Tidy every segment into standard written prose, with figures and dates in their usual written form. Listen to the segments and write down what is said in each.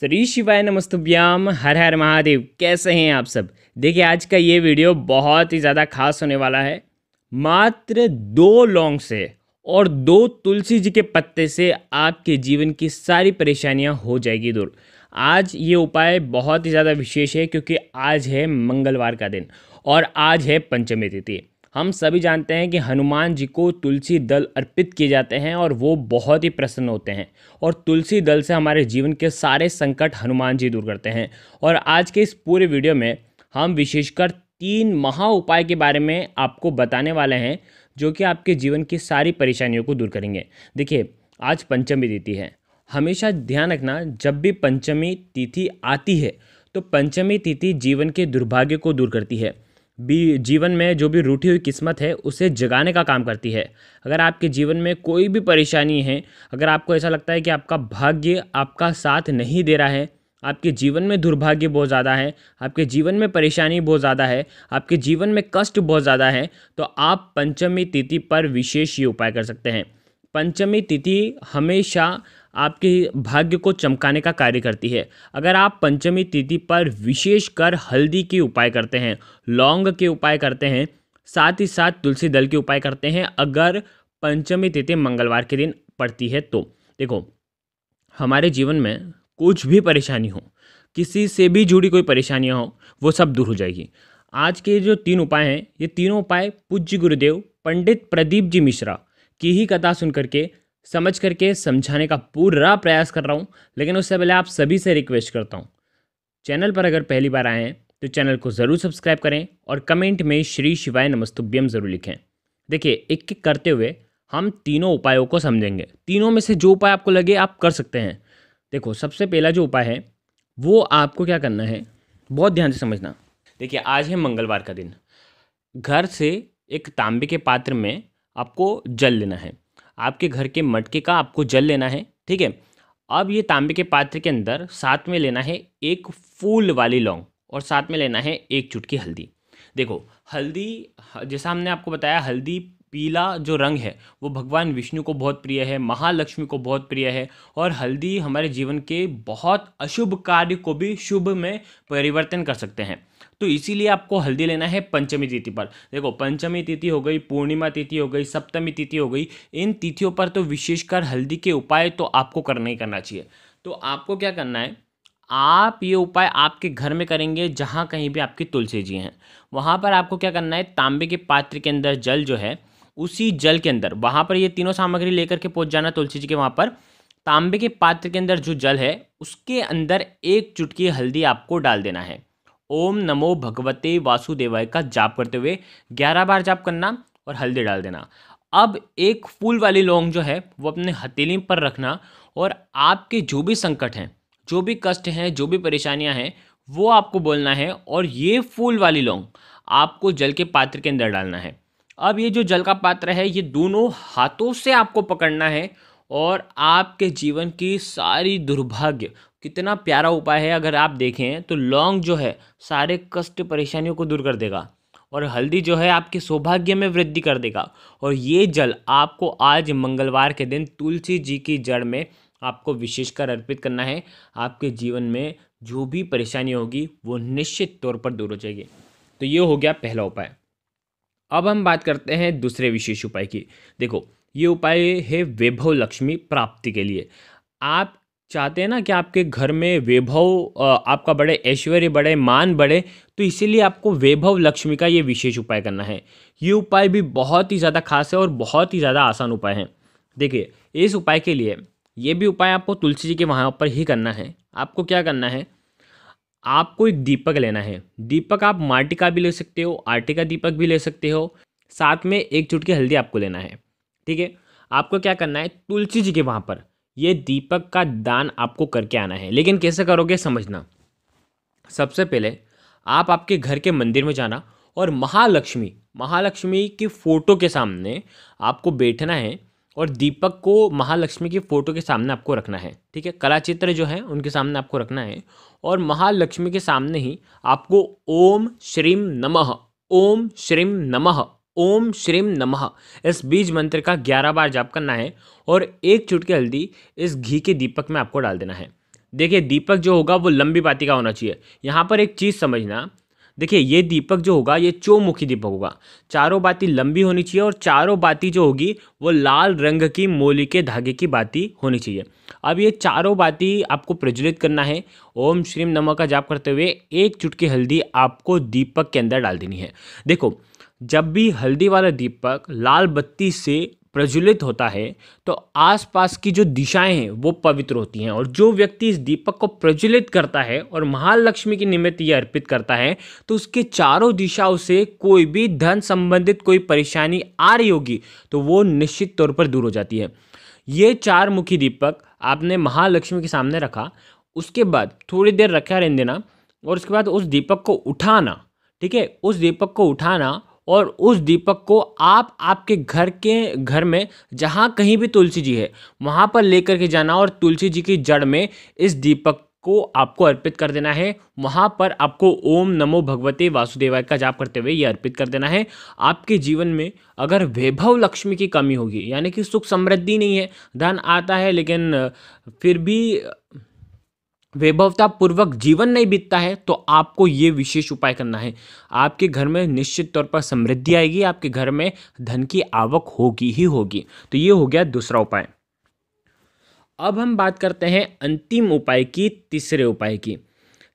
श्री शिवाय नमस्तुभ्याम। हर हर महादेव। कैसे हैं आप सब? देखिए, आज का ये वीडियो बहुत ही ज़्यादा खास होने वाला है। मात्र 2 लौंग से और 2 तुलसी जी के पत्ते से आपके जीवन की सारी परेशानियां हो जाएगी दूर। आज ये उपाय बहुत ही ज़्यादा विशेष है क्योंकि आज है मंगलवार का दिन और आज है पंचमी तिथि। हम सभी जानते हैं कि हनुमान जी को तुलसी दल अर्पित किए जाते हैं और वो बहुत ही प्रसन्न होते हैं और तुलसी दल से हमारे जीवन के सारे संकट हनुमान जी दूर करते हैं। और आज के इस पूरे वीडियो में हम विशेषकर 3 महा उपाय के बारे में आपको बताने वाले हैं जो कि आपके जीवन की सारी परेशानियों को दूर करेंगे। देखिए, आज पंचमी तिथि है। हमेशा ध्यान रखना, जब भी पंचमी तिथि आती है तो पंचमी तिथि जीवन के दुर्भाग्य को दूर करती है। जीवन में जो भी रूठी हुई किस्मत है उसे जगाने का काम करती है। अगर आपके जीवन में कोई भी परेशानी है, अगर आपको ऐसा लगता है कि आपका भाग्य आपका साथ नहीं दे रहा है, आपके जीवन में दुर्भाग्य बहुत ज़्यादा है, आपके जीवन में परेशानी बहुत ज़्यादा है, आपके जीवन में कष्ट बहुत ज़्यादा है, तो आप पंचमी तिथि पर विशेष ये उपाय कर सकते हैं। पंचमी तिथि हमेशा आपके भाग्य को चमकाने का कार्य करती है। अगर आप पंचमी तिथि पर विशेषकर हल्दी के उपाय करते हैं, लौंग के उपाय करते हैं, साथ ही साथ तुलसी दल के उपाय करते हैं, अगर पंचमी तिथि मंगलवार के दिन पड़ती है तो देखो, हमारे जीवन में कुछ भी परेशानी हो, किसी से भी जुड़ी कोई परेशानियां हो, वो सब दूर हो जाएगी। आज के जो 3 उपाय हैं, ये तीनों उपाय पूज्य गुरुदेव पंडित प्रदीप जी मिश्रा की ही कथा सुन करके, समझ करके समझाने का पूरा प्रयास कर रहा हूँ। लेकिन उससे पहले आप सभी से रिक्वेस्ट करता हूँ, चैनल पर अगर पहली बार आए हैं तो चैनल को ज़रूर सब्सक्राइब करें और कमेंट में श्री शिवाय नमस्तुभ्यम ज़रूर लिखें। देखिए, एक एक करते हुए हम तीनों उपायों को समझेंगे। तीनों में से जो उपाय आपको लगे आप कर सकते हैं। देखो, सबसे पहला जो उपाय है वो आपको क्या करना है, बहुत ध्यान से समझना। देखिए, आज है मंगलवार का दिन। घर से एक तांबे के पात्र में आपको जल लेना है। आपके घर के मटके का आपको जल लेना है, ठीक है। अब ये तांबे के पात्र के अंदर साथ में लेना है एक फूल वाली लौंग और साथ में लेना है एक चुटकी हल्दी। देखो, हल्दी, जैसा हमने आपको बताया, हल्दी पीला जो रंग है वो भगवान विष्णु को बहुत प्रिय है, महालक्ष्मी को बहुत प्रिय है और हल्दी हमारे जीवन के बहुत अशुभ कार्य को भी शुभ में परिवर्तन कर सकते हैं। तो इसीलिए आपको हल्दी लेना है पंचमी तिथि पर। देखो, पंचमी तिथि हो गई, पूर्णिमा तिथि हो गई, सप्तमी तिथि हो गई, इन तिथियों पर तो विशेषकर हल्दी के उपाय तो आपको करना ही करना चाहिए। तो आपको क्या करना है, आप ये उपाय आपके घर में करेंगे जहाँ कहीं भी आपकी तुलसी जी हैं। वहाँ पर आपको क्या करना है, तांबे के पात्र के अंदर जल जो है, उसी जल के अंदर वहाँ पर ये तीनों सामग्री लेकर के पहुँच जाना तुलसी जी के वहाँ पर। तांबे के पात्र के अंदर जो जल है उसके अंदर एक चुटकी हल्दी आपको डाल देना है। ओम नमो भगवते वासुदेवाय का जाप करते हुए 11 बार जाप करना और हल्दी डाल देना। अब एक फूल वाली लौंग जो है वो अपने हथेली पर रखना और आपके जो भी संकट हैं, जो भी कष्ट हैं, जो भी परेशानियां हैं, वो आपको बोलना है और ये फूल वाली लौंग आपको जल के पात्र के अंदर डालना है। अब ये जो जल का पात्र है ये दोनों हाथों से आपको पकड़ना है और आपके जीवन की सारी दुर्भाग्य, कितना प्यारा उपाय है। अगर आप देखें तो लौंग जो है सारे कष्ट परेशानियों को दूर कर देगा और हल्दी जो है आपके सौभाग्य में वृद्धि कर देगा। और ये जल आपको आज मंगलवार के दिन तुलसी जी की जड़ में आपको विशेषकर अर्पित करना है। आपके जीवन में जो भी परेशानी होगी वो निश्चित तौर पर दूर हो जाएगी। तो ये हो गया पहला उपाय। अब हम बात करते हैं दूसरे विशेष उपाय की। देखो, ये उपाय है वैभव लक्ष्मी प्राप्ति के लिए। आप चाहते हैं ना कि आपके घर में वैभव, आपका बड़े, ऐश्वर्य बढ़े, मान बढ़े, तो इसीलिए आपको वैभव लक्ष्मी का ये विशेष उपाय करना है। ये उपाय भी बहुत ही ज़्यादा खास है और बहुत ही ज़्यादा आसान उपाय है। देखिए, इस उपाय के लिए ये भी उपाय आपको तुलसी जी के वहाँ पर ही करना है। आपको क्या करना है, आपको एक दीपक लेना है। दीपक आप माटी का भी ले सकते हो, आटे का दीपक भी ले सकते हो, साथ में एक चुटकी हल्दी आपको लेना है, ठीक है। आपको क्या करना है, तुलसी जी के वहाँ पर ये दीपक का दान आपको करके आना है। लेकिन कैसे करोगे समझना। सबसे पहले आप आपके घर के मंदिर में जाना और महालक्ष्मी की फ़ोटो के सामने आपको बैठना है और दीपक को महालक्ष्मी की फ़ोटो के सामने आपको रखना है, ठीक है। कला चित्र जो है उनके सामने आपको रखना है और महालक्ष्मी के सामने ही आपको ओम श्रीम नमः, ओम श्रीम नमः, ओम श्रीम नमः इस बीज मंत्र का 11 बार जाप करना है और एक चुटकी हल्दी इस घी के दीपक में आपको डाल देना है। देखिए दीपक जो होगा वो लंबी बाती का होना चाहिए। यहाँ पर एक चीज़ समझना, देखिए ये दीपक जो होगा ये चौमुखी दीपक होगा, चारों बाती लंबी होनी चाहिए और चारों बाती जो होगी वो लाल रंग की मोली के धागे की बाती होनी चाहिए। अब ये चारों बाती आपको प्रज्वलित करना है। ओम श्रीम नमः का जाप करते हुए एक चुटकी हल्दी आपको दीपक के अंदर डाल देनी है। देखो जब भी हल्दी वाला दीपक लाल बत्ती से प्रज्वलित होता है तो आसपास की जो दिशाएं हैं वो पवित्र होती हैं, और जो व्यक्ति इस दीपक को प्रज्वलित करता है और महालक्ष्मी के निमित्त ये अर्पित करता है तो उसके चारों दिशाओं से कोई भी धन संबंधित कोई परेशानी आ रही होगी तो वो निश्चित तौर पर दूर हो जाती है। ये चार मुखी दीपक आपने महालक्ष्मी के सामने रखा, उसके बाद थोड़ी देर रखा रहने देना और उसके बाद उस दीपक को उठाना, ठीक है, उस दीपक को उठाना और उस दीपक को आप आपके घर में जहाँ कहीं भी तुलसी जी है वहाँ पर लेकर के जाना और तुलसी जी की जड़ में इस दीपक को आपको अर्पित कर देना है। वहाँ पर आपको ओम नमो भगवते वासुदेवाय का जाप करते हुए ये अर्पित कर देना है। आपके जीवन में अगर वैभव लक्ष्मी की कमी होगी, यानी कि सुख समृद्धि नहीं है, धन आता है लेकिन फिर भी वैभवता पूर्वक जीवन नहीं बीतता है, तो आपको ये विशेष उपाय करना है। आपके घर में निश्चित तौर पर समृद्धि आएगी, आपके घर में धन की आवक होगी ही होगी। तो ये हो गया दूसरा उपाय। अब हम बात करते हैं अंतिम उपाय की, तीसरे उपाय की।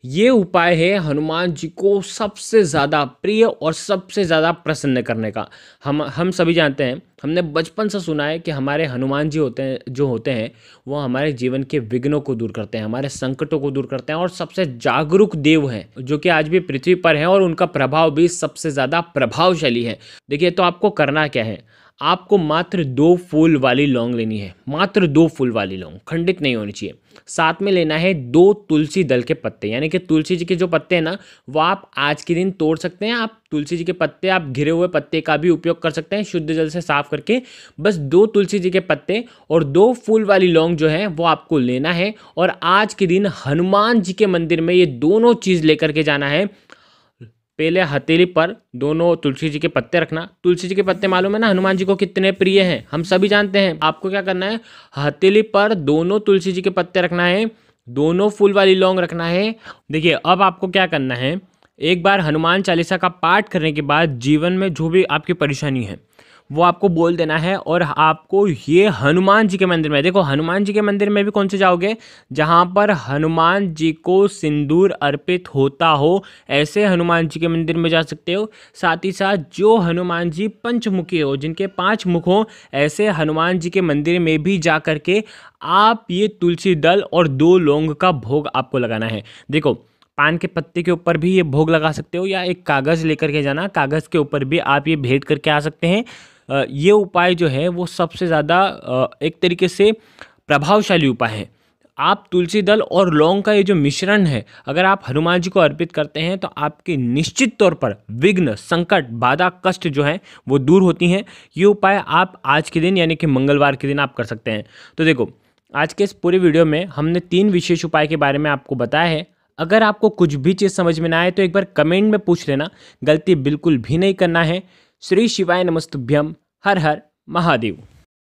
ये उपाय है हनुमान जी को सबसे ज़्यादा प्रिय और सबसे ज़्यादा प्रसन्न करने का। हम सभी जानते हैं, हमने बचपन से सुना है कि हमारे हनुमान जी होते हैं वो हमारे जीवन के विघ्नों को दूर करते हैं, हमारे संकटों को दूर करते हैं और सबसे जागरूक देव हैं जो कि आज भी पृथ्वी पर हैं और उनका प्रभाव भी सबसे ज़्यादा प्रभावशाली है। देखिए तो आपको करना क्या है, आपको मात्र 2 फूल वाली लौंग लेनी है, मात्र 2 फूल वाली लौंग, खंडित नहीं होनी चाहिए। साथ में लेना है 2 तुलसी दल के पत्ते, यानी कि तुलसी जी के जो पत्ते हैं ना वो आप आज के दिन तोड़ सकते हैं। आप तुलसी जी के पत्ते, आप घिरे हुए पत्ते का भी उपयोग कर सकते हैं, शुद्ध जल से साफ करके। बस 2 तुलसी जी के पत्ते और 2 फूल वाली लौंग जो है वो आपको लेना है और आज के दिन हनुमान जी के मंदिर में ये दोनों चीज़ लेकर के जाना है। पहले हथेली पर दोनों तुलसी जी के पत्ते रखना। तुलसी जी के पत्ते मालूम है ना हनुमान जी को कितने प्रिय हैं, हम सभी जानते हैं। आपको क्या करना है, हथेली पर दोनों तुलसी जी के पत्ते रखना है, दोनों फूल वाली लौंग रखना है। देखिए अब आपको क्या करना है, एक बार हनुमान चालीसा का पाठ करने के बाद जीवन में जो भी आपकी परेशानी है वो आपको बोल देना है और आपको ये हनुमान जी के मंदिर में, देखो हनुमान जी के मंदिर में भी कौन से जाओगे, जहाँ पर हनुमान जी को सिंदूर अर्पित होता हो, ऐसे हनुमान जी के मंदिर में जा सकते हो। साथ ही साथ जो हनुमान जी पंचमुखी हो, जिनके 5 मुख हो, ऐसे हनुमान जी के मंदिर में भी जा करके आप ये तुलसी दल और 2 लौंग का भोग आपको लगाना है। देखो पान के पत्ते के ऊपर भी ये भोग लगा सकते हो या एक कागज़ लेकर के जाना, कागज़ के ऊपर भी आप ये भेंट करके आ सकते हैं। ये उपाय जो है वो सबसे ज़्यादा एक तरीके से प्रभावशाली उपाय है। आप तुलसी दल और लौंग का ये जो मिश्रण है अगर आप हनुमान जी को अर्पित करते हैं तो आपके निश्चित तौर पर विघ्न, संकट, बाधा, कष्ट जो है वो दूर होती हैं। ये उपाय आप आज के दिन यानी कि मंगलवार के दिन आप कर सकते हैं। तो देखो आज के इस पूरे वीडियो में हमने 3 विशेष उपाय के बारे में आपको बताया है। अगर आपको कुछ भी चीज़ समझ में ना आए तो एक बार कमेंट में पूछ लेना, गलती बिल्कुल भी नहीं करना है। श्री शिवाय नमस्तुभ्यम। हर हर महादेव।